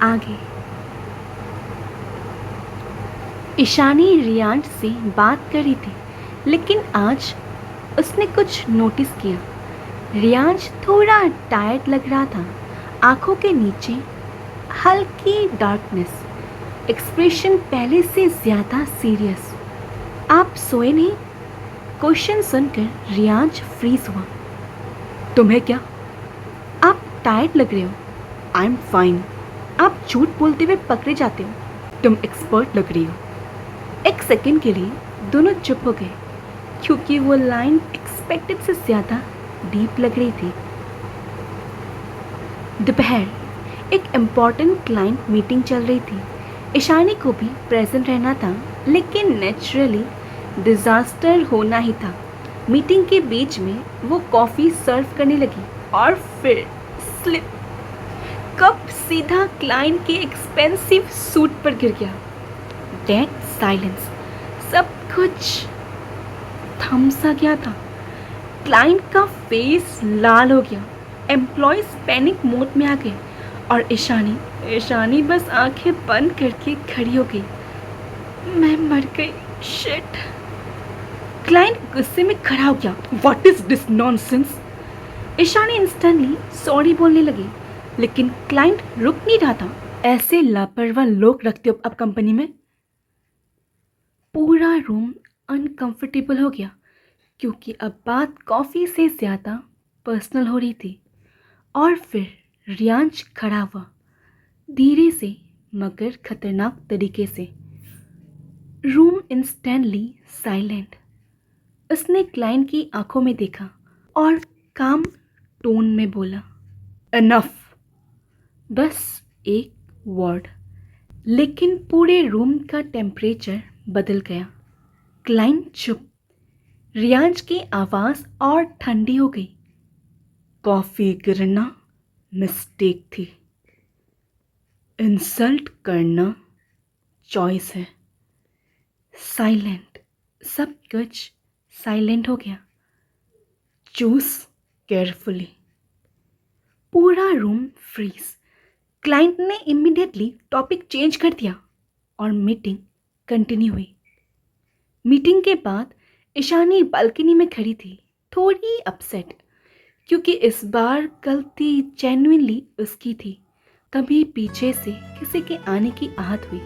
आगे। ईशानी रियांश से बात कर रही थी, लेकिन आज उसने कुछ नोटिस किया। रियांश थोड़ा टायर्ड लग रहा था, आंखों के नीचे हल्की डार्कनेस, एक्सप्रेशन पहले से ज़्यादा सीरियस। आप सोए नहीं? क्वेश्चन सुनकर रियांश फ्रीज हुआ। तुम्हें क्या? आप टायर्ड लग रहे हो। I am fine. आप झूठ बोलते हुए पकड़े जाते हो। तुम एक्सपर्ट लग रही हो। एक सेकंड के लिए दोनों चुप हो गए, क्योंकि वो लाइन एक्सपेक्टेड से ज़्यादा डीप लग रही थी। दोपहर, एक इम्पॉर्टेंट क्लाइंट मीटिंग चल रही थी। ईशानी को भी प्रेजेंट रहना था, लेकिन नेचुरली डिज़ास्टर होना ही था। मीटिंग के बीच में वो कॉफ़ी सर्व करने लगी और फिर स्लिप, कप सीधा क्लाइंट के एक्सपेंसिव सूट पर गिर गया। डेड साइलेंस, सब कुछ थम सा गया था। क्लाइंट का फेस लाल हो गया, एम्प्लॉयज़ पैनिक मोड में आ गए और ईशानी बस आंखें बंद करके खड़ी हो गई। मैं मर गई, शिट। क्लाइंट गुस्से में खड़ा हो गया। What is this nonsense? Ishani instantly sorry बोलने लगी, लेकिन क्लाइंट रुक नहीं रहा था। ऐसे लापरवाह लोग रखते हो अब कंपनी में? पूरा रूम अनकंफर्टेबल हो गया, क्योंकि अब बात कॉफ़ी से ज़्यादा पर्सनल हो रही थी। और फिर रियांश खड़ा हुआ, धीरे से मगर खतरनाक तरीके से। Room instantly silent. उसने क्लाइंट की आंखों में देखा और काम टोन में बोला, एनफ। बस एक वर्ड, लेकिन पूरे रूम का टेम्परेचर बदल गया। क्लाइंट चुप। रियांश की आवाज़ और ठंडी हो गई। कॉफ़ी गिरना मिस्टेक थी। इंसल्ट करना चॉइस है। साइलेंट, सब कुछ साइलेंट हो गया। Choose carefully. पूरा रूम फ्रीज। क्लाइंट ने इमीडिएटली टॉपिक चेंज कर दिया और मीटिंग कंटिन्यू हुई। मीटिंग के बाद ईशानी बालकनी में खड़ी थी, थोड़ी अपसेट, क्योंकि इस बार गलती जेन्युइनली उसकी थी। तभी पीछे से किसी के आने की आहट हुई।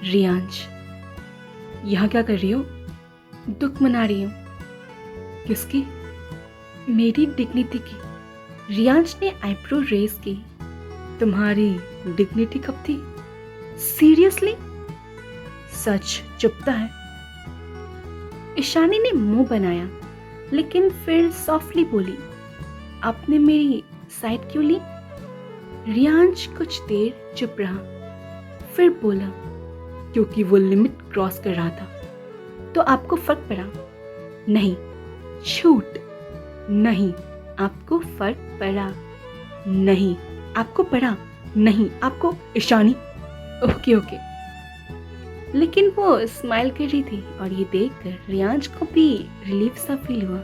रियांश, यहाँ क्या कर रही हो? दुख मना रही हूँ। किसकी? मेरी डिग्निटी की। रियांश ने आईब्रो रेज की। तुम्हारी डिग्निटी कब थी? सीरियसली? सच चुपता है। ईशानी ने मुंह बनाया, लेकिन फिर सॉफ्टली बोली, आपने मेरी साइड क्यों ली? रियांश कुछ देर चुप रहा, फिर बोला, क्योंकि वो लिमिट क्रॉस कर रहा था। तो आपको फर्क पड़ा? नहीं। झूठ। नहीं। आपको फर्क पड़ा? नहीं। आपको पड़ा? नहीं। आपको? Ishani, okay okay. लेकिन वो स्माइल कर रही थी और ये देखकर रियांश को भी रिलीफ सा फील हुआ,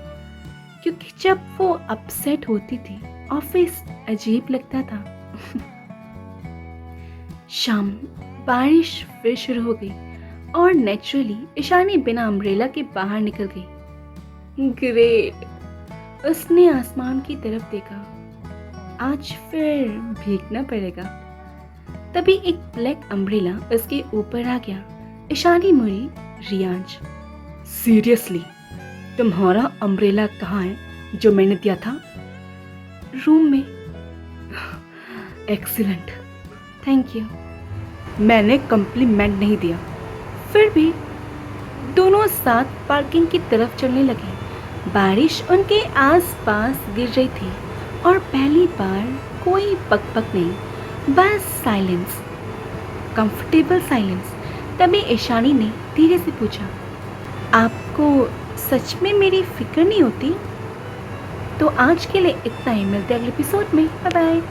क्योंकि जब वो अपसेट होती थी ऑफिस अजीब लगता था। शाम, बारिश फिर शुरू हो गई और नेचुरली ईशानी बिना अम्ब्रेला के बाहर निकल गई। ग्रेट। उसने आसमान की तरफ देखा। आज फिर भीगना पड़ेगा। तभी एक ब्लैक अम्ब्रेला उसके ऊपर आ गया। ईशानी मुड़ी। रियांश, सीरियसली तुम्हारा अम्ब्रेला कहाँ है जो मैंने दिया था? रूम में। Excellent, thank you. मैंने कम्प्लीमेंट नहीं दिया। फिर भी दोनों साथ पार्किंग की तरफ चलने लगे। बारिश उनके आसपास गिर रही थी और पहली बार कोई पकपक नहीं, बस साइलेंस, कंफर्टेबल साइलेंस। तभी ईशानी ने धीरे से पूछा, आपको सच में मेरी फिक्र नहीं होती? तो आज के लिए इतना ही, मिलते अगले एपिसोड में। Bye bye.